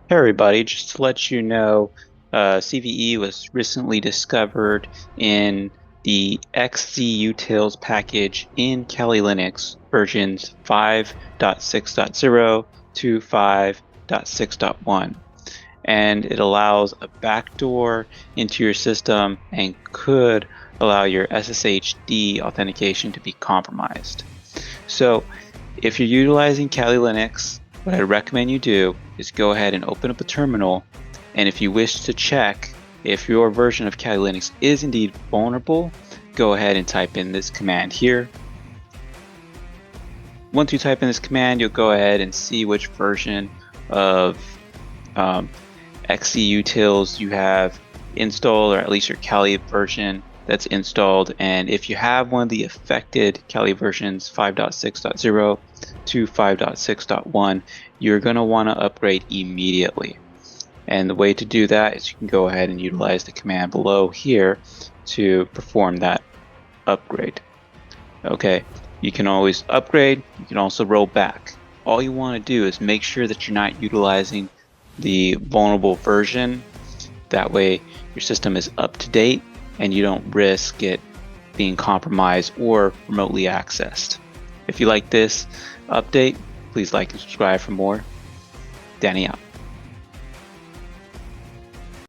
Hey everybody, just to let you know, CVE was recently discovered in the xzutils package in Kali Linux versions 5.6.0 to 5.6.1. And it allows a backdoor into your system and could allow your SSHD authentication to be compromised. So if you're utilizing Kali Linux, what I recommend you do is go ahead and open up a terminal, and if you wish to check if your version of Kali Linux is indeed vulnerable, go ahead and type in this command here. Once you type in this command, you'll go ahead and see which version of xzutils you have installed, or at least your Kali version that's installed. And if you have one of the affected Kali versions 5.6.0 to 5.6.1, you're going to want to upgrade immediately. And the way to do that is you can go ahead and utilize the command below here to perform that upgrade. Okay, you can always upgrade, you can also roll back. All you want to do is make sure that you're not utilizing the vulnerable version. That way your system is up to date and you don't risk it being compromised or remotely accessed. If you like this update, please like and subscribe for more. Danny out.